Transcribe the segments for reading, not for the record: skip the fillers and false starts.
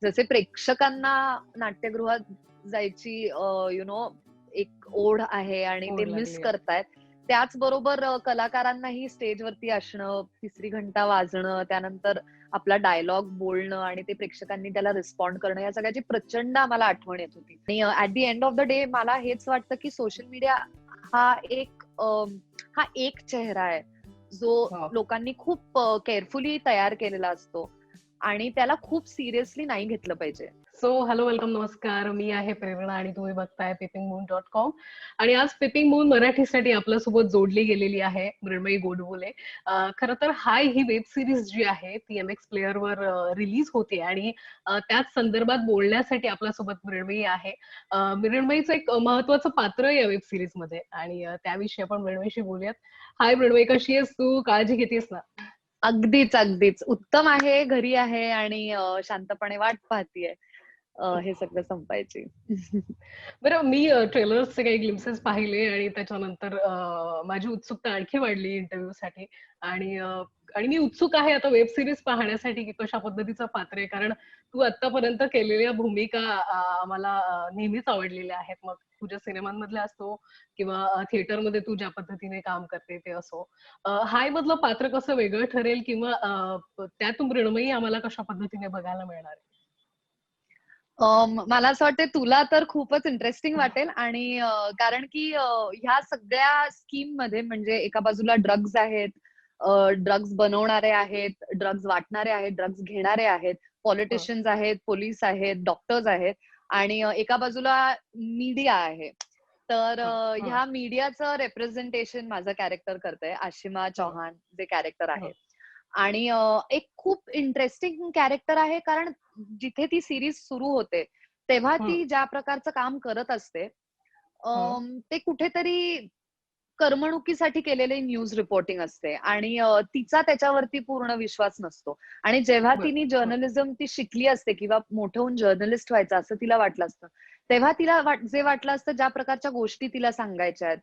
जसे प्रेक्षकांना नाट्यगृहात जायची एक ओढ आहे आणि ते ओढ मिस लागली आहे. करतायत, त्याचबरोबर कलाकारांनाही स्टेजवरती असणं, तिसरी घंटा वाजणं, त्यानंतर आपला डायलॉग बोलणं आणि ते प्रेक्षकांनी त्याला रिस्पॉन्ड करणं, या सगळ्याची प्रचंड आम्हाला आठवण येत होती. आणि at the end of the day मला हेच वाटतं की सोशल मीडिया हा एक चेहरा आहे जो हो. लोकांनी खूप केअरफुली तयार केलेला असतो आणि त्याला खूप सिरियसली नाही घेतलं पाहिजे. सो हॅलो, वेलकम, नमस्कार. मी आहे प्रेरणा आणि तुम्ही बघताय peepingmoon.com. आणि आज पेपिंग मून मराठीसाठी आपल्यासोबत जोडली गेलेली आहे मृण्मयी गोडबोले. खरं तर हाय ही वेब सिरीज जी आहे ती MX प्लेअरवर रिलीज होते आणि त्याच संदर्भात बोलण्यासाठी आपल्यासोबत मृण्मयी आहे. मृण्मयीचं एक महत्वाचं पात्र आहे या वेब सिरीज मध्ये आणि त्याविषयी आपण मृण्मयीशी बोलूयात. हाय मृण्मयी, कशी आहेस तू? काळजी घेतेस ना? अगदीच अगदीच उत्तम आहे, घरी आहे आणि शांतपणे वाट पाहतीये हे सगळं संपायची. बरं, मी ट्रेलर्सचे काही ग्लिम्सेस पाहिले आणि त्याच्यानंतर माझी उत्सुकता आणखी वाढली इंटरव्ह्यूसाठी. आणि आणि मी उत्सुक आहे आता वेब सिरीज पाहण्यासाठी की कशा पद्धतीचं पात्र आहे. कारण तू आतापर्यंत केलेल्या भूमिका आम्हाला नेहमीच आवडलेल्या आहेत. मग तुझ्या सिनेमांमधल्या असतो किंवा थिएटरमध्ये तू ज्या पद्धतीने काम करते ते असो. हाय मधलं पात्र कसं वेगळं ठरेल किंवा त्यात मृण्मयी आम्हाला कशा पद्धतीने बघायला मिळणार आहे? मला असं वाटतं तुला तर खूपच इंटरेस्टिंग वाटेल आणि कारण की ह्या सगळ्या स्कीम मध्ये म्हणजे एका बाजूला ड्रग्ज आहेत, ड्रग्ज बनवणारे आहेत, ड्रग्ज वाटणारे आहेत, ड्रग्ज घेणारे आहेत, हं, पॉलिटिशियन्स आहेत, पोलीस आहेत, डॉक्टर्स आहेत आणि एका बाजूला मीडिया आहे. तर हं, हं, ह्या मीडियाचं रिप्रेझेंटेशन माझं कॅरेक्टर करतंय, आशिमा हं, चौहान जे कॅरेक्टर आहे. हं, आणि एक खूप इंटरेस्टिंग कॅरेक्टर आहे कारण जिथे ती सिरीज सुरू होते तेव्हा हं, ती ज्या प्रकारचं काम करत असते हं, ते कुठेतरी करमणुकीसाठी केलेले न्यूज रिपोर्टिंग असते आणि तिचा त्याच्यावरती पूर्ण विश्वास नसतो. आणि जेव्हा बरं. तिने हं, जर्नलिझम ती शिकली असते किंवा मोठं होऊन जर्नलिस्ट व्हायचं असं तिला वाटलं असतं, तेव्हा तिला जे वाटलं असतं ज्या प्रकारच्या गोष्टी तिला सांगायच्या आहेत,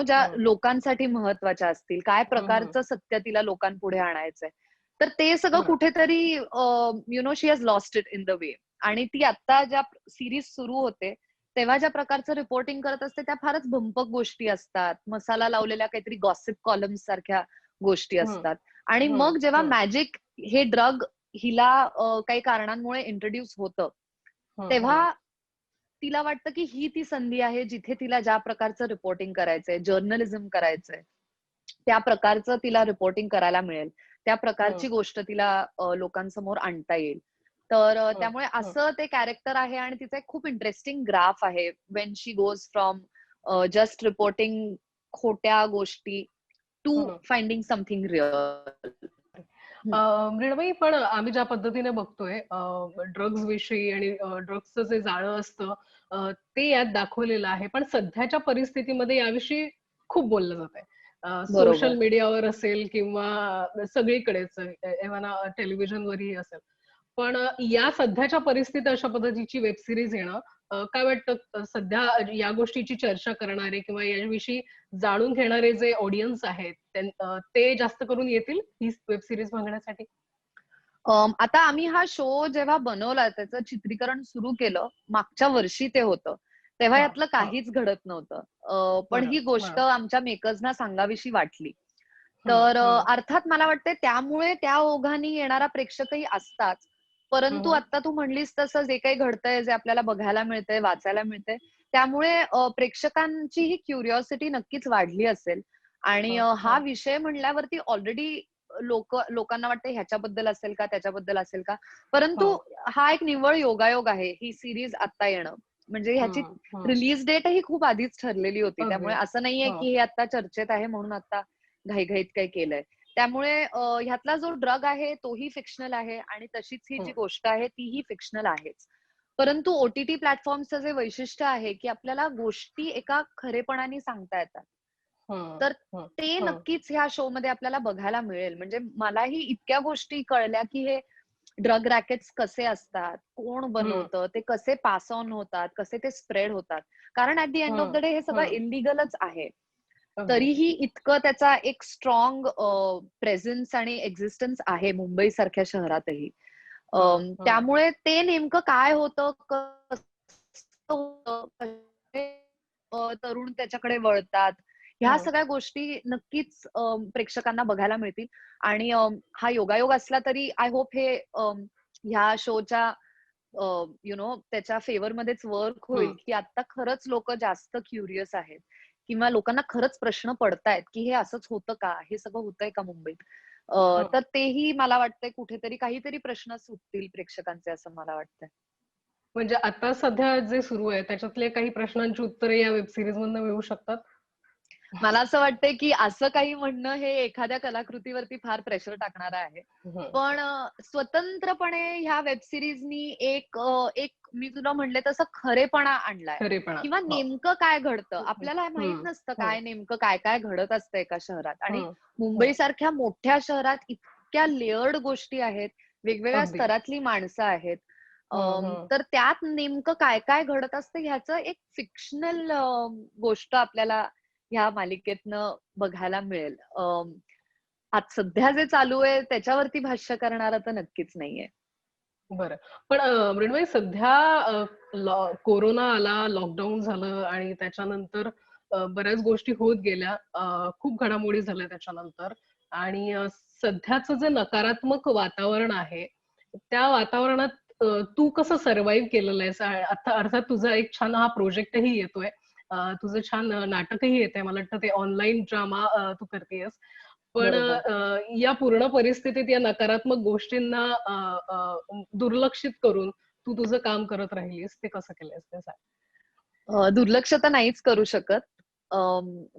ज्या हं, लोकांसाठी महत्वाच्या असतील, काय हं, हं. प्रकारचं सत्य तिला लोकांपुढे आणायचंय, तर ते सगळं बरं. कुठेतरी she has lost it in the way. आणि ती आता ज्या सिरीज सुरू होते तेव्हा ज्या प्रकारचं रिपोर्टिंग करत असते त्या फारच भंपक गोष्टी असतात, मसाला लावलेल्या काहीतरी गॉसिप कॉलम्स सारख्या गोष्टी हं, असतात. आणि हं, मग जेव्हा हं, मॅजिक हे ड्रग हिला काही कारणांमुळे इंट्रोड्यूस होतं, हं, हं, तेव्हा तिला वाटतं की ही ती संधी आहे जिथे तिला ज्या प्रकारचं रिपोर्टिंग करायचंय, जर्नलिझम करायचंय, त्या प्रकारचं तिला रिपोर्टिंग करायला मिळेल. त्या हं, प्रकारची गोष्ट तिला लोकांसमोर आणता येईल. तर हं, त्यामुळे हं, असं ते कॅरेक्टर आहे आणि तिचा एक खूप इंटरेस्टिंग ग्राफ आहे. When she goes from just reporting खोट्या गोष्टी टू हं. Finding something real. मृण्मयी, पण आम्ही ज्या पद्धतीने बघतोय ड्रग्ज विषयी आणि ड्रग्सचं जे जाळं असतं ते यात दाखवलेलं आहे. पण सध्याच्या परिस्थितीमध्ये याविषयी खूप बोललं जातंय. सोशल बरोबर. मीडियावर असेल किंवा सगळीकडेच म्हणा टेलिव्हिजनवरही असेल. पण या सध्याच्या परिस्थितीत अशा पद्धतीची वेब सीरीज येणं काय वाटतं? सध्या या गोष्टीची चर्चा करणारे किंवा याविषयी जाणून घेणारे जे ऑडियन्स आहेत ते जास्त करून येतील ही वेब सीरीज बघण्यासाठी? आता आम्ही हा शो जेव्हा बनवला, त्याचं चित्रीकरण सुरू केलं, मागच्या वर्षी ते होतं. तेव्हा हां, यातलं हां. काहीच घडत नव्हतं. पण बरं. ही गोष्ट हां. आमच्या मेकर्सना सांगावीशी वाटली. हं, तर हं. अर्थात मला वाटतंय त्यामुळे त्या ओघाने येणारा प्रेक्षकही असताच. हं, परंतु हं. आता तू म्हणलीस तसं जे काही घडतंय, जे आपल्याला बघायला मिळतंय, वाचायला मिळतंय, त्यामुळे प्रेक्षकांची ही क्युरिओसिटी नक्कीच वाढली असेल. आणि हं, हा हं. विषय म्हणल्यावरती ऑलरेडी लोकांना वाटतं ह्याच्याबद्दल असेल का, त्याच्याबद्दल असेल का? परंतु हं, हा एक निव्वळ योगायोग आहे, ही सीरीज आता येणं. म्हणजे ह्याची हं, हं. रिलीज डेटही खूप आधीच ठरलेली होती. अगदी. त्यामुळे असं नाहीये हं, की हे आता चर्चेत आहे म्हणून आता घाईघाईत काही केलंय. त्यामुळे ह्यातला जो ड्रग आहे तोही फिक्शनल आहे आणि तशीच ही जी हं, गोष्ट आहे तीही फिक्शनल आहेच. परंतु ओ-टी-टी प्लॅटफॉर्मचं जे वैशिष्ट्य आहे, की आपल्याला गोष्टी एका खरेपणाने सांगता येतात. हं, तर हं, ते हं, नक्कीच ह्या शोमध्ये आपल्याला बघायला मिळेल. म्हणजे मलाही इतक्या गोष्टी कळल्या, की हे ड्रग रॅकेट्स कसे असतात, कोण हं, बनवतं, ते कसे पास ऑन होतात, कसे ते स्प्रेड होतात. कारण ॲट द एंड ऑफ हं, द डे हे सगळं हं. इल्लीगलच आहे. अगदी. तरीही इतकं त्याचा एक स्ट्रॉंग प्रेझेन्स आणि एक्झिस्टन्स आहे मुंबईसारख्या शहरातही. त्यामुळे ते नेमकं काय होतं, कसं होतं, कसे तरुण त्याच्याकडे वळतात, ह्या सगळ्या गोष्टी नक्कीच प्रेक्षकांना बघायला मिळतील. आणि हा योगायोग असला तरी आय होप हे ह्या शोच्या त्याच्या फेवरमध्येच वर्क होईल, की आता खरंच लोकं जास्त क्युरियस आहेत किंवा लोकांना खरंच प्रश्न पडतायत, की हे असंच होतं का? हे सगळं होतंय का मुंबईत? तर तेही मला वाटतंय कुठेतरी काहीतरी प्रश्न सुटतील प्रेक्षकांचे असं मला वाटतंय. म्हणजे आता सध्या जे सुरू आहे त्याच्यातले काही प्रश्नांची उत्तरे या वेब सीरीज मधनं मिळू शकतात. मला असं वाटतंय, की असं काही म्हणणं हे एखाद्या कलाकृतीवरती फार प्रेशर टाकणारं आहे. पण स्वतंत्रपणे ह्या वेब सीरीजनी एक मी तुला म्हणले तसं खरेपणा आणलाय खरेपणा. किंवा नेमकं काय घडतं. आपल्याला माहित नसतं हं. काय नेमकं काय घडत असतं एका शहरात. आणि हं. मुंबईसारख्या मोठ्या शहरात इतक्या लेयर्ड गोष्टी आहेत, वेगवेगळ्या अगदी. स्तरातली माणसं आहेत. हं. तर त्यात नेमकं काय घडत असतं ह्याचं एक फिक्शनल गोष्ट आपल्याला ह्या मालिकेतनं बघायला मिळेल. आज सध्या जे चालू आहे त्याच्यावरती भाष्य करणारं तर नक्कीच नाहीये. बरं. पण मृण्मयी सध्या कोरोना आला, लॉकडाऊन झालं आणि त्याच्यानंतर बऱ्याच गोष्टी होत गेल्या. खूप घडामोडी झाल्या त्याच्यानंतर आणि सध्याचं जे नकारात्मक वातावरण आहे, त्या वातावरणात तू कसं सर्व्हाईव्ह केलेलं आहेस? अर्थात तुझा एक छान हा प्रोजेक्टही येतोय. तुझं छान नाटकही येतंय. मला वाटतं ते ऑनलाईन ड्रामा तू करतेयस. पण बरोबर. या पूर्ण परिस्थितीत या नकारात्मक गोष्टींना दुर्लक्षित करून तू तुझं काम करत राहिलीस. ते कसं केलंयस ते सांग? दुर्लक्ष तर नाहीच करू शकत.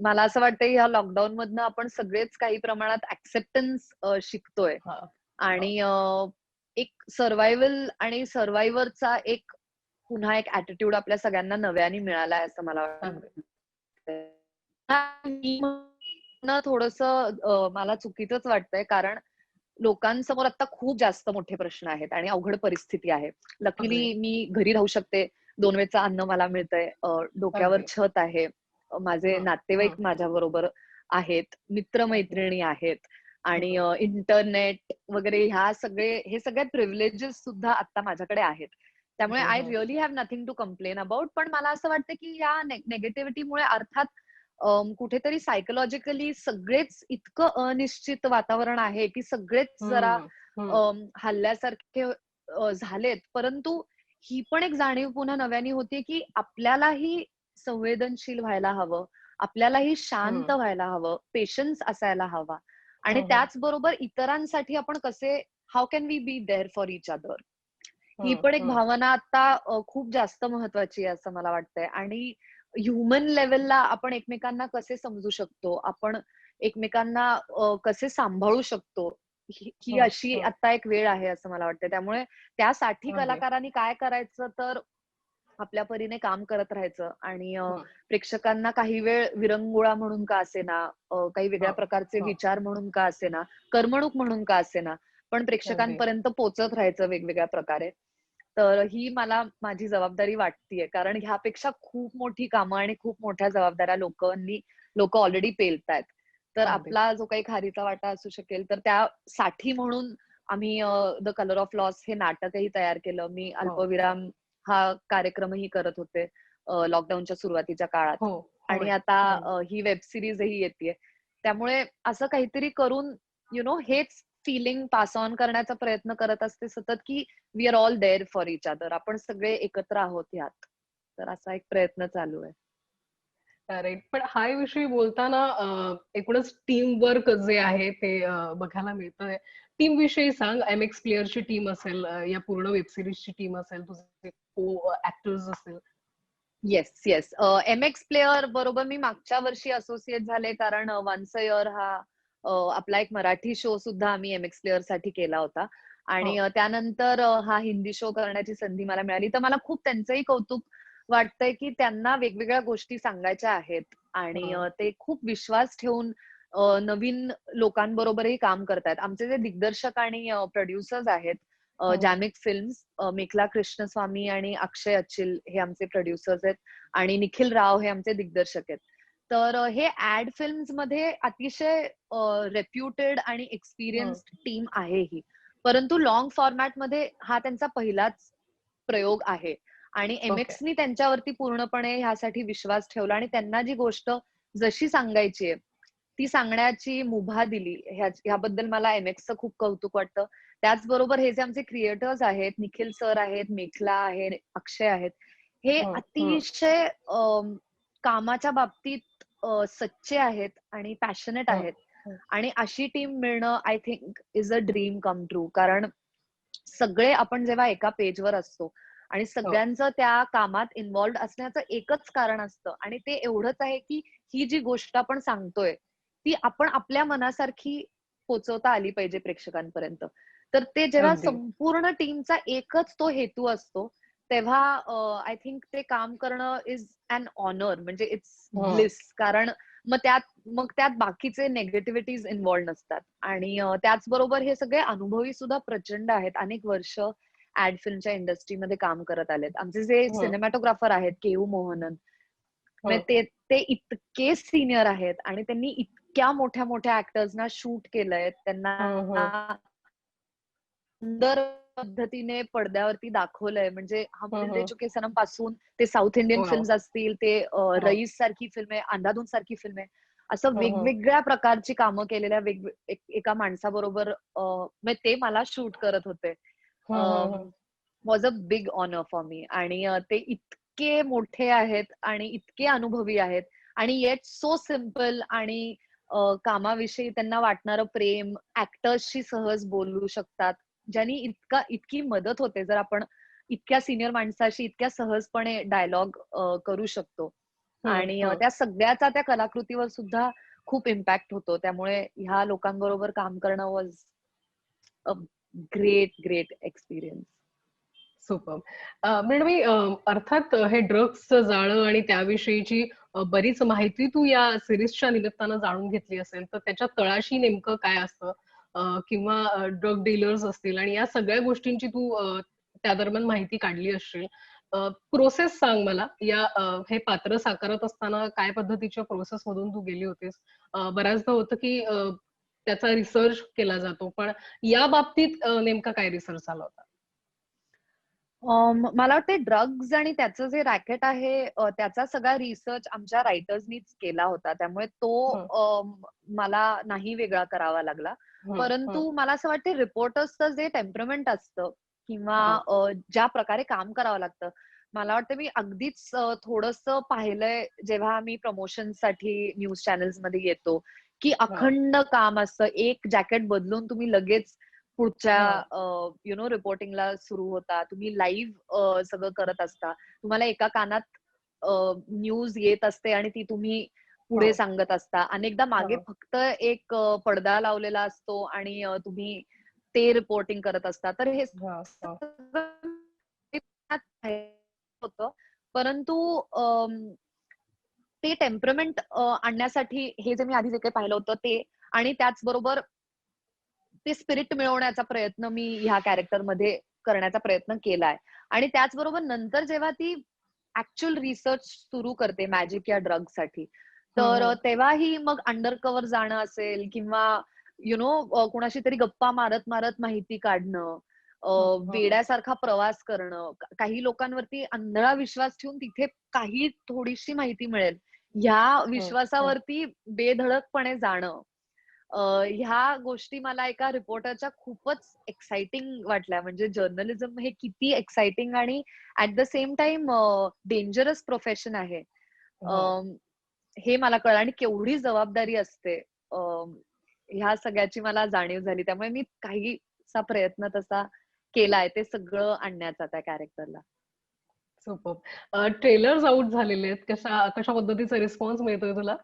मला असं वाटतंय ह्या लॉकडाऊन मधनं आपण सगळेच काही प्रमाणात एक्सेप्टन्स शिकतोय. हां. हां. आणि एक सर्व्हायव्हल आणि सर्व्हायव्हरचा एक पुन्हा एक ॲटिट्यूड आपल्या सगळ्यांना नव्याने मिळालाय असं मला अगदी. वाटतंय. मी म्हणणं थोडंसं मला चुकीचंच वाटतंय, कारण लोकांसमोर आता खूप जास्त मोठे प्रश्न आहेत आणि अवघड परिस्थिती आहे. अगदी. लकीली मी घरी राहू शकते. 2 वेळचं अन्न मला मिळतंय. डोक्यावर अगदी. छत आहे. माझे हं. हं. नातेवाईक माझ्याबरोबर आहेत. अगदी. मित्र-मैत्रिणी आहेत आणि हं. इंटरनेट वगैरे हे सगळे प्रिव्हिलेजेस सुद्धा आता माझ्याकडे आहेत. त्यामुळे हं. आय हं. Really have nothing to complain about. पण मला असं वाटतं, की या निगेटिव्हिटीमुळे अर्थात कुठेतरी सायकॉलॉजिकली सगळेच इतकं अनिश्चित वातावरण आहे, की सगळेच जरा हं. हं. हल्ल्यासारखे झालेत. परंतु ही पण एक जाणीव पुन्हा नव्याने होतीये, की आपल्यालाही संवेदनशील व्हायला हवं. आपल्यालाही शांत हं. व्हायला हवं. पेशन्स असायला हवा. आणि हं. हं. त्याचबरोबर इतरांसाठी आपण कसे how can we be there for each other? ही हं. पण एक हं. भावना आता खूप जास्त महत्वाची आहे असं मला वाटतंय. आणि ह्युमन लेव्हलला आपण एकमेकांना कसे समजू शकतो, आपण एकमेकांना कसे सांभाळू शकतो, ही हं. अशी हं. आता एक वेळ आहे असं मला वाटतं. त्यामुळे त्यासाठी अगदी. कलाकारांनी काय करायचं, तर आपल्या परीने काम करत राहायचं आणि हं. प्रेक्षकांना काही वेळ विरंगुळा म्हणून का असेना, काही वेगळ्या हं. प्रकारचे हं. विचार म्हणून का असेना, करमणूक म्हणून का असेना, पण अगदी. प्रेक्षकांपर्यंत पोहोचत राहायचं वेगवेगळ्या प्रकारे. तर ही मला माझी जबाबदारी वाटतीये. कारण ह्यापेक्षा खूप मोठी कामं आणि खूप मोठ्या जबाबदाऱ्या लोकं ऑलरेडी पेलतायत. तर अगदी. आपला जो काही खारीचा वाटा असू शकेल, तर त्यासाठी म्हणून आम्ही द कलर ऑफ लॉस हे नाटकही तयार केलं. मी हो. अल्पविराम हा कार्यक्रमही करत होते लॉकडाऊनच्या सुरुवातीच्या काळात. हो. आणि होय. आता हं. ही वेब सीरीजही येतेय. त्यामुळे असं काहीतरी करून हेच फीलिंग पास ऑन करण्याचा प्रयत्न करत असते सतत, की we are all there for each other. आपण सगळे एकत्र आहोत ह्यात. तर असा एक प्रयत्न चालू आहे. राइट. पण हा विषयी बोलताना एकूणच टीम वर्क जे आहे ते बघायला मिळतंय. टीम विषयी सांग. एम-एक्स प्लेयरची टीम असेल, या पूर्ण वेब सीरीजची टीम असेल, तुझे को ॲक्टर्स असतील. Yes, yes. एम-एक्स प्लेयर बरोबर मी मागच्या वर्षी असोसिएट झाले, कारण वन्स अ इयर हा आपला एक मराठी शो सुद्धा आम्ही एम-एक्स प्लेयरसाठी केला होता. हो. आणि त्यानंतर हा हिंदी शो करण्याची संधी मला मिळाली. तर मला खूप त्यांचंही कौतुक वाटतंय, की त्यांना वेगवेगळ्या गोष्टी सांगायच्या आहेत आणि हं. ते खूप विश्वास ठेवून नवीन लोकांबरोबरही काम करतायत. आमचे जे दिग्दर्शक आणि प्रोड्युसर्स आहेत, हं. जॅमिक फिल्म्स, मेखला कृष्णस्वामी आणि अक्षय अचिल हे आमचे प्रोड्युसर्स आहेत आणि निखिल राव हे आमचे दिग्दर्शक आहेत. तर हे ॲड फिल्म्समध्ये अतिशय रेप्युटेड आणि हं. एक्सपिरियन्स्ड टीम आहे ही. परंतु लॉंग फॉर्मॅटमध्ये हा त्यांचा पहिलाच प्रयोग आहे आणि ओके. एम-एक्सनी त्यांच्यावरती पूर्णपणे ह्यासाठी विश्वास ठेवला आणि त्यांना जी गोष्ट जशी सांगायची आहे, ती सांगण्याची मुभा दिली. ह्याबद्दल मला एम-एक्सचं खूप कौतुक वाटतं. त्याचबरोबर हे जे आमचे क्रिएटर्स आहेत, निखिल सर आहेत, मेखला आहे, अक्षय आहेत, हे हं, हं, अतिशय कामाच्या बाबतीत सच्चे आहेत आणि पॅशनेट हं, आहेत. हं. आणि अशी टीम मिळणं I think is a dream come true. कारण सगळे आपण जेव्हा एका पेजवर असतो आणि हो. सगळ्यांचं त्या कामात इन्व्हॉल्व्ड असण्याचं एकच कारण असतं आणि ते एवढंच आहे की ही जी गोष्ट आपण सांगतोय, ती आपण आपल्या मनासारखी पोहोचवता आली पाहिजे प्रेक्षकांपर्यंत. तर ते जेव्हा अगदी. संपूर्ण टीमचा एकच तो हेतू असतो, तेव्हा आय थिंक ते काम करणं इज ॲन ऑनर म्हणजे इट्स हं. ब्लिस. कारण मग त्यात बाकीचे निगेटिव्हिटीज इन्व्हॉल्व्ड नसतात आणि त्याचबरोबर हे सगळे अनुभवी सुद्धा प्रचंड आहेत. अनेक वर्ष ऍड फिल्मच्या इंडस्ट्रीमध्ये काम करत आलेत. आमचे जे हं, सिनेमॅटोग्राफर आहेत केयू मोहनन, हं. म्हणजे ते इतके सिनियर आहेत आणि त्यांनी इतक्या मोठ्या मोठ्या ऍक्टर्सना शूट केलंय. त्यांना हं, हं. सुंदर पद्धतीने पडद्यावरती दाखवलंय. म्हणजे हम हं, दिल दे हं. चुके सनम पासून ते साउथ इंडियन वॉव! फिल्म्स असतील, ते वॉव! रईस सारखी फिल्म आहे, अंधाधुन सारखी फिल्म आहे. असं हं, हं. वेगवेगळ्या प्रकारची कामं केलेल्या एका माणसाबरोबर म्हणजे ते मला शूट करत होते. हं, हं, हं. Was a big honour for me आणि ते इतके मोठे आहेत आणि इतके अनुभवी आहेत आणि येट सो सिम्पल आणि कामाविषयी त्यांना वाटणारं प्रेम, ऍक्टर्सशी सहज बोलू शकतात. ज्यांनी इतकी मदत होते जर आपण इतक्या सीनियर माणसाशी इतक्या सहजपणे डायलॉग करू शकतो. हं, आणि हं. त्या सगळ्याचा त्या कलाकृतीवर सुद्धा खूप इम्पॅक्ट होतो. त्यामुळे ह्या लोकांबरोबर काम करणं was a great experience. Superb. Madam मी अर्थात हे ड्रग्सचं जाळं आणि त्याविषयीची बरीच माहिती तू या सीरीजच्या निमित्तानं जाणून घेतली असेल, तर त्याच्या तळाशी नेमकं काय असतं? किंवा ड्रग डीलर्स असतील आणि या सगळ्या गोष्टींची तू त्या दरम्यान माहिती काढली असशील. प्रोसेस सांग मला. हे पात्र साकारत असताना काय पद्धतीच्या प्रोसेस मधून तू गेली होतीस? बऱ्याचदा होतं की त्याचा रिसर्च केला जातो, पण या बाबतीत नेमका काय रिसर्च झाला होता? मला वाटते ड्रग्ज आणि त्याचं जे रॅकेट आहे त्याचा सगळा रिसर्च आमच्या रायटर्सनीच केला होता. त्यामुळे तो हं, मला नाही वेगळा करावा लागला. हं, हं. परंतु मला असं वाटतं रिपोर्टर्सचं जे टेम्परमेंट असतं किंवा हां. ज्या प्रकारे काम करावं लागतं, मला वाटतं मी अगदीच थोडंसं पाहिलंय जेव्हा आम्ही प्रमोशनसाठी न्यूज चॅनल्समध्ये येतो, की हां, अखंड काम असतं. एक जॅकेट बदलून तुम्ही लगेच पुढच्या हां, रिपोर्टिंगला सुरू होता. तुम्ही लाईव्ह सगळं करत असता. तुम्हाला एका कानात न्यूज येत असते आणि ती तुम्ही पुढे हां, सांगत असता. अनेकदा मागे हां, फक्त एक पडदा लावलेला असतो आणि तुम्ही ते रिपोर्टिंग करत असता. तर हे हां, हां. सगळं होतं. परंतु ते टेम्परमेंट आणण्यासाठी हे जे मी आधी जे काही पाहिलं होतं ते आणि त्याचबरोबर ते स्पिरिट मिळवण्याचा प्रयत्न मी ह्या कॅरेक्टरमध्ये करण्याचा प्रयत्न केलाय. आणि त्याचबरोबर नंतर जेव्हा ती ऍक्च्युअल रिसर्च सुरू करते मॅजिक या ड्रग्ससाठी, हं, तर हं. तेव्हाही मग अंडर कव्हर जाणं असेल किंवा कुणाशी तरी गप्पा मारत माहिती काढणं, अ, हं, हं. वेड्यासारखा प्रवास करणं, काही लोकांवरती आंधळा विश्वास ठेवून तिथे काही थोडीशी माहिती मिळेल, ह्या हं, हं. विश्वासावरती बेधडकपणे जाणं. ह्या गोष्टी मला एका रिपोर्टरच्या खूपच एक्साइटिंग वाटल्या. म्हणजे जर्नलिझम हे किती एक्साइटिंग आणि at the same time dangerous profession आहे. हो. हे मला कळलं आणि केवढी जबाबदारी असते. ह्या सगळ्याची मला जाणीव झाली. त्यामुळे मी काहीसा प्रयत्न तसा केलाय ते सगळं आणण्याचा त्या कॅरेक्टरला. सुपर्ब. ट्रेलर्स आउट झालेले आहेत. कशा कशा पद्धतीचा रिस्पॉन्स मिळतोय तुला?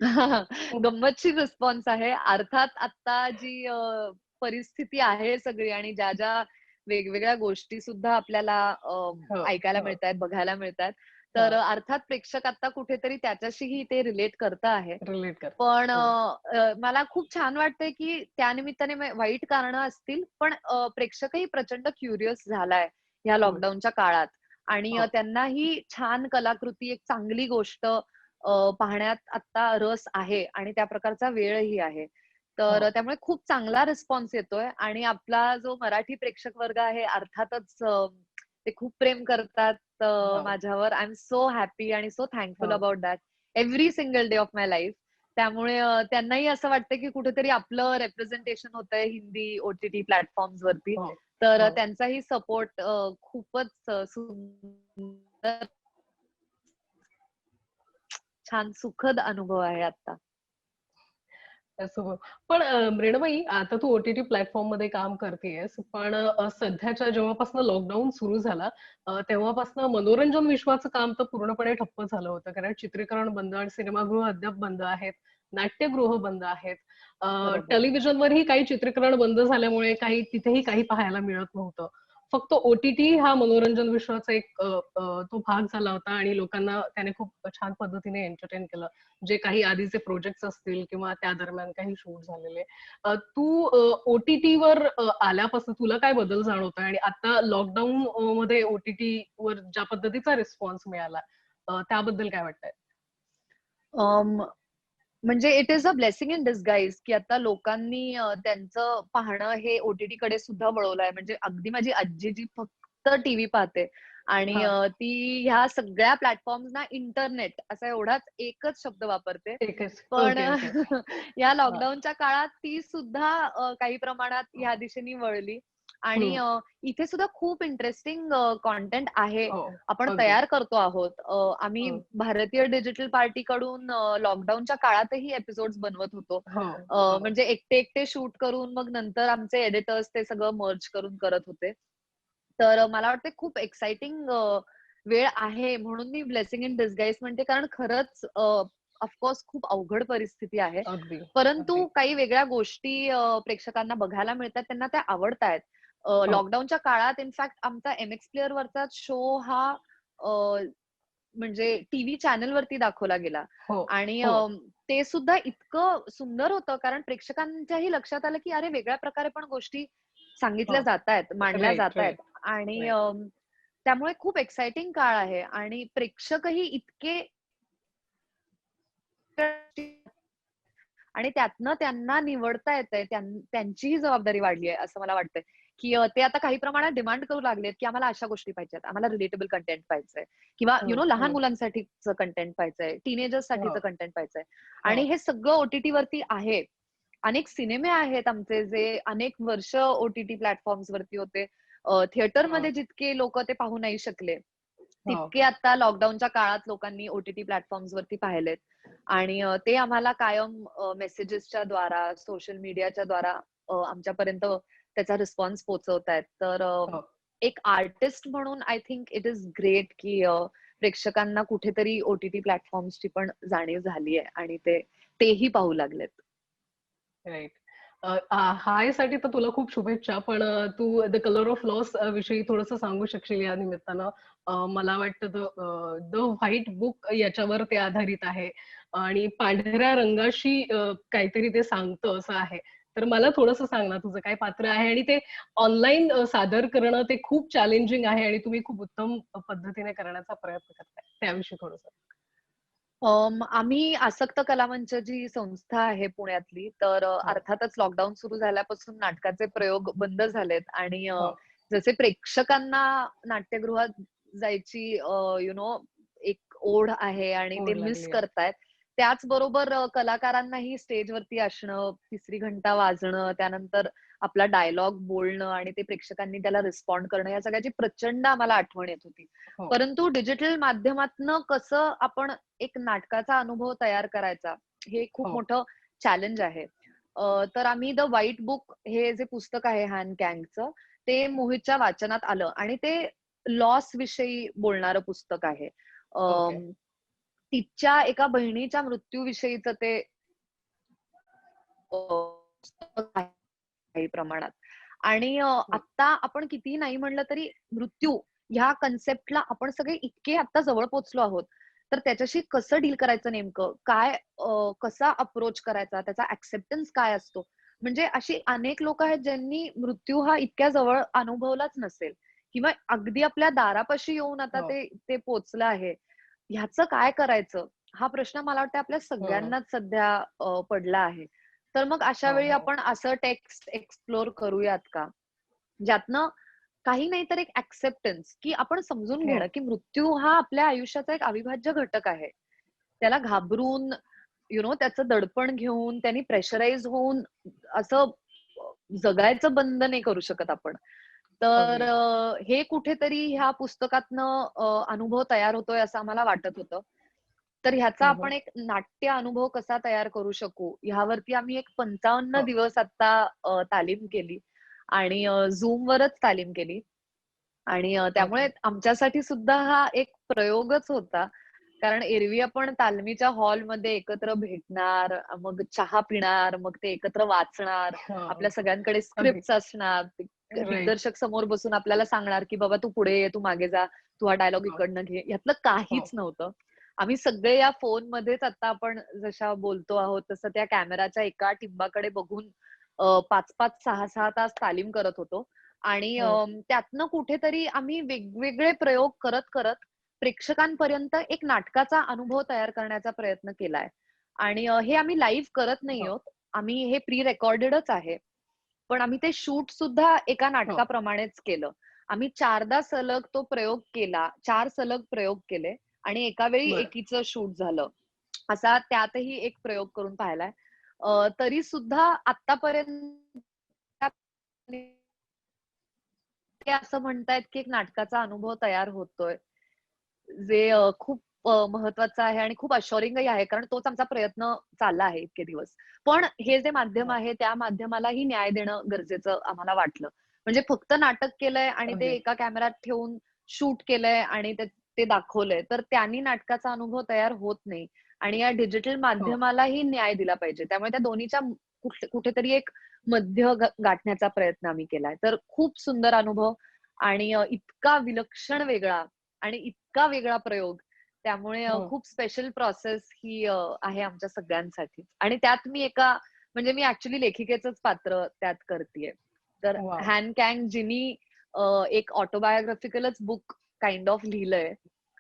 हं. गंमतशीर रिस्पॉन्स आहे. अर्थात आता जी परिस्थिती आहे सगळी आणि ज्या वेगवेगळ्या गोष्टी सुद्धा आपल्याला हो, ऐकायला हो. मिळतायत, बघायला मिळतायत. तर हां. अर्थात प्रेक्षक आता कुठेतरी त्याच्याशीही ते रिलेट करत आहे. रिलेट करतात. पण हं. मला खूप छान वाटतंय, की त्यानिमित्ताने वाईट कारणं असतील, पण प्रेक्षकही प्रचंड क्युरियस झालाय ह्या हं. लॉकडाऊनच्या काळात आणि हो. त्यांनाही छान कलाकृती, एक चांगली गोष्ट पाहण्यात आता रस आहे आणि त्या प्रकारचा वेळही आहे. तर हो, त्यामुळे खूप चांगला रिस्पॉन्स येतोय आणि आपला जो मराठी प्रेक्षक वर्ग आहे अर्थातच ते खूप प्रेम करतात हो, माझ्यावर. आय एम सो हॅपी आणि सो थँकफुल हो. About that every single day of my life. त्यामुळे त्यांनाही असं वाटतं की कुठेतरी आपलं रिप्रेझेंटेशन होतंय हिंदी OTT प्लॅटफॉर्म्स वरती. हो, तर हो. त्यांचाही सपोर्ट खूपच सुंदर, छान सुखद अनुभव आहे आता. असं हो. पण मृणाबाई आता तू ओ-टी-टी प्लॅटफॉर्ममध्ये काम करतीयेस. पण सध्याच्या जेव्हापासून लॉकडाऊन सुरू झाला तेव्हापासून मनोरंजन विश्वाचं काम तर पूर्णपणे ठप्प झालं होतं. कारण चित्रीकरण बंद आणि सिनेमागृह अद्याप बंद आहेत. नाट्यगृह बंद आहेत. बरोबर. टेलिव्हिजनवरही काही चित्रीकरण बंद झाल्यामुळे काही तिथेही काही पाहायला मिळत नव्हतं. फक्त ओ-टी-टी हा मनोरंजन विश्वाचा एक तो भाग झाला होता आणि लोकांना त्याने खूप छान पद्धतीने एंटरटेन केलं. जे काही आधीचे प्रोजेक्ट्स असतील किंवा त्या दरम्यान काही शूट झालेले. तू ओ-टी-टीवर आल्यापासून तुला काय बदल जाणवतोय? आणि आता लॉकडाऊन मध्ये ओ-टी-टीवर ज्या पद्धतीचा रिस्पॉन्स मिळाला त्याबद्दल काय वाटतंय? अं, म्हणजे it is a blessing in disguise की आता लोकांनी त्यांचं पाहणं हे OTT कडे सुद्धा वळवलंय. म्हणजे अगदी माझी आजी जी फक्त टीव्ही पाहते आणि हां, ती ह्या सगळ्या प्लॅटफॉर्म्सना इंटरनेट असा एवढाच एकच शब्द वापरते. एकच. पण ओके, ओके. या हां. लॉकडाऊनच्या काळात ती सुद्धा काही प्रमाणात ह्या दिशेने वळली आणि हं. इथे सुद्धा खूप इंटरेस्टिंग कंटेंट आहे. हो. आपण अगदी. तयार करतो आहोत. आम्ही हं. भारतीय डिजिटल पार्टीकडून लॉकडाऊनच्या काळातही एपिसोड्स बनवत होतो. हो, हो. म्हणजे एकटे-एकटे शूट करून मग नंतर आमचे एडिटर्स ते सगळं मर्ज करून करत होते. तर मला वाटतं खूप एक्साइटिंग वेळ आहे म्हणून मी ब्लेसिंग इन डिस्गाईज म्हणते कारण खरंच खूप अवघड परिस्थिती आहे. अगदी, परंतु अगदी. काही वेगळ्या गोष्टी प्रेक्षकांना बघायला मिळतात, त्यांना त्या आवडतायत. हो, लॉकडाऊनच्या काळात इनफॅक्ट आमचा MX प्लेअरवरचा शो हा अ, म्हणजे टीव्ही चॅनलवरती दाखवला गेला हो, आणि हो, ते सुद्धा इतकं सुंदर होतं कारण प्रेक्षकांच्याही लक्षात आलं, की अरे वेगळ्या प्रकारे पण गोष्टी सांगितल्या हो. जातायत, मांडल्या राइट, राइट, जातायत आणि राइट. त्यामुळे खूप एक्साइटिंग काळ आहे आणि प्रेक्षकही इतके आणि त्यातनं त्यांना निवडता येतंय. त्यांचीही जबाबदारी वाढली आहे, असं मला वाटतंय, की ते आता काही प्रमाणात डिमांड करू लागलेत, की आम्हाला अशा गोष्टी पाहिजेत. आम्हाला रिलेटेबल कंटेंट पाहिजे किंवा हं, लहान हं. मुलांसाठीचं कंटेंट पाहिजे, हो, टीनेजर्ससाठीचं कंटेंट पाहिजे हो, आणि हे सगळं OTTवरती आहे. अनेक सिनेमे आहेत आमचे, जे अनेक वर्ष OTT प्लॅटफॉर्म्सवरती होते. हो, थिएटरमध्ये जितके लोकं ते पाहू नाही शकले, हो, तितके आता लॉकडाऊनच्या काळात लोकांनी OTT प्लॅटफॉर्म्सवरती पाहिलेत. आणि ते आम्हाला कायम मेसेजेसच्या द्वारा, सोशल मीडियाच्या द्वारा आमच्यापर्यंत त्याचा रिस्पॉन्स पोहोचवतायत. तर हो. एक आर्टिस्ट म्हणून I think it is great की प्रेक्षकांना कुठेतरी OTT प्लॅटफॉर्म्सची पण जाणीव झाली आहे आणि तेही पाहू लागलेत. राइट. हायसाठी तर तुला खूप शुभेच्छा. पण तू द कलर ऑफ लॉस विषयी थोडंसं सांगू शकशील या निमित्तानं? मला वाटतं द व्हाईट बुक याच्यावर ते आधारित आहे आणि पांढऱ्या रंगाशी काहीतरी ते सांगतं असं आहे. तर मला थोडंसं सांग ना, तुझं काय पात्र आहे? आणि ते ऑनलाईन सादर करणं ते खूप चॅलेंजिंग आहे आणि तुम्ही खूप उत्तम पद्धतीने करण्याचा प्रयत्न करताय. त्याविषयी थोडंसं? आम्ही आसक्त कलामंच जी संस्था आहे पुण्यातली, तर हो, अर्थातच लॉकडाऊन सुरू झाल्यापासून नाटकाचे प्रयोग बंद झालेत आणि हो. जसे प्रेक्षकांना नाट्यगृहात जायची एक ओढ आहे आणि ते ओढ मिस लागली आहे. करतायत. त्याचबरोबर कलाकारांनाही स्टेजवरती असणं, तिसरी घंटा वाजणं, त्यानंतर आपला डायलॉग बोलणं आणि ते प्रेक्षकांनी त्याला रिस्पॉन्ड करणं, या सगळ्याची प्रचंड आम्हाला आठवण येत होती. हो, परंतु डिजिटल माध्यमातनं कसं आपण एक नाटकाचा अनुभव तयार करायचा, हे खूप हो. मोठं चॅलेंज आहे. तर आम्ही द व्हाईट बुक हे जे पुस्तक आहे हॅन कॅंगचं, ते मोहितच्या वाचनात आलं आणि ते लॉस विषयी बोलणारं पुस्तक आहे. ओके. तिच्या एका बहिणीच्या मृत्यूविषयीचं ते पुस्तक आहे काही प्रमाणात. आणि हं. आत्ता आपण कितीही नाही म्हणलं तरी मृत्यू ह्या कन्सेप्टला आपण सगळे इतके आता जवळ पोहोचलो आहोत. तर त्याच्याशी कसं डील करायचं नेमकं? कसा अप्रोच करायचा? त्याचा एक्सेप्टन्स काय असतो? म्हणजे अशी अनेक लोकं आहेत ज्यांनी मृत्यू हा इतक्या जवळ अनुभवलाच नसेल किंवा अगदी आपल्या दारापाशी येऊन आता हो. ते ते पोहोचलं आहे. ह्याचं काय करायचं? हा प्रश्न मला वाटतं आपल्या हं. सगळ्यांनाच सध्या पडला आहे. तर मग अशा हो, वेळी हो. आपण असं टेक्स्ट एक्सप्लोर करूयात का, ज्यातनं काही नाही तर एक ऍक्सेप्टन्स, की आपण समजून हं. घेणं, की मृत्यू हा आपल्या आयुष्याचा एक अविभाज्य घटक आहे. त्याला घाबरून त्याचं दडपण घेऊन, त्यांनी प्रेशराईज होऊन असं जगायचं बंद नाही करू शकत आपण. तर अगदी. हे कुठेतरी ह्या पुस्तकातनं अनुभव तयार होतोय असं आम्हाला वाटत होतं. तर ह्याचा हं, हं. आपण एक नाट्य अनुभव कसा तयार करू शकू, ह्यावरती आम्ही एक 55 हो. दिवस आता तालीम केली आणि Zoomवरच तालीम केली. आणि त्यामुळे ओके. आमच्यासाठी सुद्धा हा एक प्रयोगच होता. कारण एरवी आपण तालमीच्या हॉलमध्ये एकत्र भेटणार, मग चहा पिणार, मग ते एकत्र वाचणार. हां. आपल्या सगळ्यांकडे अगदी. स्क्रिप्ट्स असणार. राइट. दिग्दर्शक समोर बसून आपल्याला सांगणार, की "बाबा तू पुढे ये, तू मागे जा, तू हा डायलॉग हो, इकडनं घे." यातलं हो. काहीच नव्हतं. आम्ही सगळे या फोनमध्येच आता आपण जशा बोलतो आहोत, तसं त्या कॅमेराच्या एका टिंबाकडे बघून 5-5, 6-6 तास तालीम करत होतो. आणि हं. त्यातनं कुठेतरी आम्ही वेगवेगळे प्रयोग करत प्रेक्षकांपर्यंत एक नाटकाचा अनुभव तयार करण्याचा प्रयत्न केलाय. आणि हे आम्ही लाईव्ह करत नाही हो, आहोत. आम्ही हे प्री रेकॉर्डेडच आहे. पण आम्ही ते शूट सुद्धा एका हो. नाटकाप्रमाणेच केलं. आम्ही 4दा सलग तो प्रयोग केला. 4 सलग प्रयोग केले आणि एका वेळी बरं. एकीचं शूट झालं. असा त्यातही एक प्रयोग करून पाहिलाय. तरी सुद्धा आत्तापर्यंत ते असं म्हणतायत, की एक नाटकाचा अनुभव तयार होतोय. जे खूप महत्वाचं आहे आणि खूप अशोरिंगही आहे. कारण तोच आमचा प्रयत्न चालला आहे इतके दिवस. पण हे जे माध्यम हो. आहे, त्या माध्यमालाही न्याय देणं गरजेचं आम्हाला वाटलं. म्हणजे फक्त नाटक केलंय आणि ते अगदी. एका कॅमेऱ्यात ठेवून शूट केलंय आणि ते दाखवलंय. तर त्यांनी नाटकाचा अनुभव तयार होत नाही आणि या डिजिटल हो. माध्यमालाही न्याय दिला पाहिजे. त्यामुळे त्या दोन्हीच्या कुठेतरी एक मध्य गाठण्याचा प्रयत्न आम्ही केलाय. तर खूप सुंदर अनुभव आणि इतका विलक्षण वेगळा आणि इतका वेगळा प्रयोग. त्यामुळे हं. खूप स्पेशल प्रोसेस ही आहे आमच्या सगळ्यांसाठी. आणि त्यात म्हणजे मी ॲक्चुअली लेखिकेचंच पात्र त्यात करतीये. तर वॉव! हॅन कॅंग जिनी एक ऑटोबायोग्राफिकलच बुक काइंड ऑफ लिहिलंय.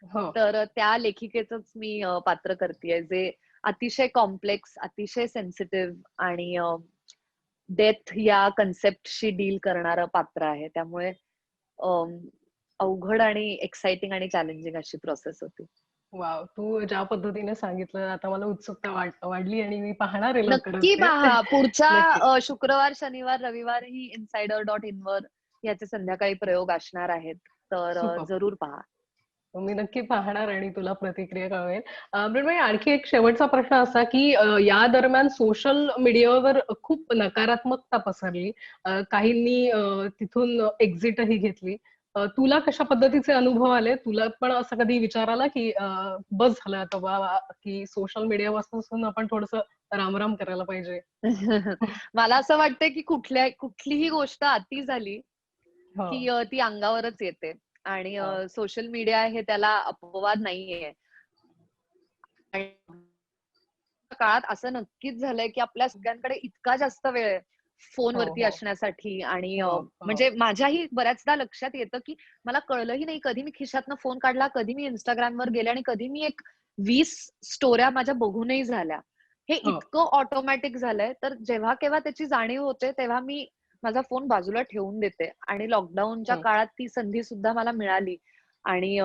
हो. तर त्या लेखिकेचंच मी पात्र करतीये, जे अतिशय कॉम्प्लेक्स, अतिशय सेन्सिटिव्ह आणि डेथ या कन्सेप्टशी डील करणारं पात्र आहे. त्यामुळे अं, अवघड आणि एक्साइटिंग आणि चॅलेंजिंग अशी प्रोसेस होती. वॉव! तू ज्या पद्धतीने सांगितलं आता मला उत्सुकता वाढली आणि मी पाहणार आहे लवकरच नक्की ते. पहा. पुढच्या नक्की. शुक्रवार, शनिवार, रविवारही insider.in वर याचे संध्याकाळी प्रयोग असणार आहेत. तर सुपर्ब! जरूर पहा. मी नक्की पाहणार आणि तुला प्रतिक्रिया कळवेन. मृण्मयी आणखी एक शेवटचा प्रश्न असा, की या दरम्यान सोशल मीडियावर खूप नकारात्मकता पसरली. काहींनी तिथून एक्झिटही घेतली. तुला कशा पद्धतीचे अनुभव आले? तुला पण असं कधी विचार आला, की बस झालं आता बाबा, की सोशल मीडियापासून आपण थोडंसं राम-राम करायला पाहिजे? मला असं वाटतंय, की कुठलीही गोष्ट अति झाली, हो, की ती अंगावरच येते आणि हो, सोशल मीडिया हे त्याला अपवाद नाहीये. आणि काळात असं नक्कीच झालंय, की आपल्या सगळ्यांकडे इतका जास्त वेळ आहे हो, फोनवरती हो, असण्यासाठी आणि हो, हो, म्हणजे माझ्याही बऱ्याचदा लक्षात येतं, की मला कळलंही नाही कधी मी खिशातनं फोन काढला, कधी मी Instagramवर गेले आणि कधी मी एक 20 स्टोऱ्या माझ्या बघूनही झाल्या. हे हो. इतकं ऑटोमॅटिक झालंय, तर जेव्हा केव्हा त्याची जाणीव होते, तेव्हा मी माझा फोन बाजूला ठेवून देते आणि लॉकडाऊनच्या हं. काळात ती संधी सुद्धा मला मिळाली आणि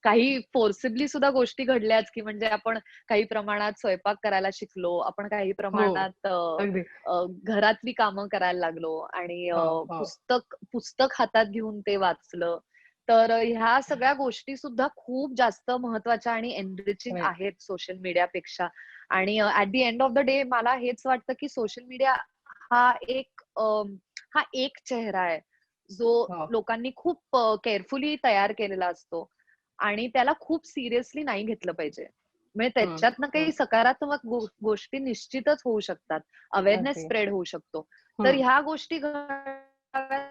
काही फोर्सिबली सुद्धा गोष्टी घडल्याच, की म्हणजे आपण काही प्रमाणात स्वयंपाक करायला शिकलो. आपण काही हो. प्रमाणात अगदी. घरातली कामं करायला लागलो आणि हो, हो. पुस्तक हातात घेऊन ते वाचलं. तर ह्या सगळ्या गोष्टी सुद्धा खूप जास्त महत्त्वाच्या आणि एनरिचिंग राइट. आहेत सोशल मीडियापेक्षा. आणि at the end of the day मला हेच वाटतं, की सोशल मीडिया हा हा एक चेहरा आहे, जो हो. लोकांनी खूप केअरफुली तयार केलेला असतो आणि त्याला खूप सिरियसली नाही घेतलं पाहिजे. म्हणजे हं, त्याच्यातनं हं. काही सकारात्मक गोष्टी निश्चितच होऊ शकतात. अवेअरनेस अगदी. स्प्रेड होऊ शकतो. तर हं. ह्या गोष्टी घडाव्यात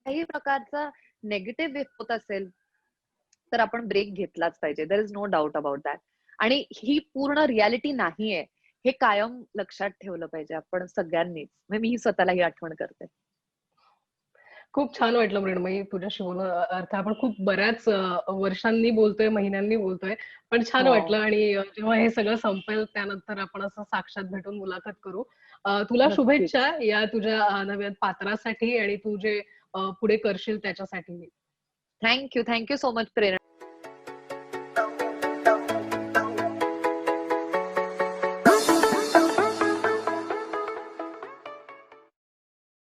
काही प्रकारचा निगेटिव्ह होत असेल, तर आपण ब्रेक घेतलाच पाहिजे. There is no doubt about that. आणि ही पूर्ण रिॲलिटी नाहीये, हे कायम लक्षात ठेवलं पाहिजे आपण सगळ्यांनीच. म्हणजे मी स्वतःला ही आठवण करते. खूप छान वाटलं मृण्मयी तुझ्याशी बोलून. अर्थ आपण खूप बऱ्याच वर्षांनी बोलतोय, महिन्यांनी बोलतोय. पण छान हो, वाटलं आणि जेव्हा हे सगळं संपेल त्यानंतर आपण असं साक्षात भेटून मुलाखत करू. तुला नक्कीच. शुभेच्छा या तुझ्या नव्या पात्रासाठी आणि तू जे पुढे करशील त्याच्यासाठी. Thank you so much Prerna.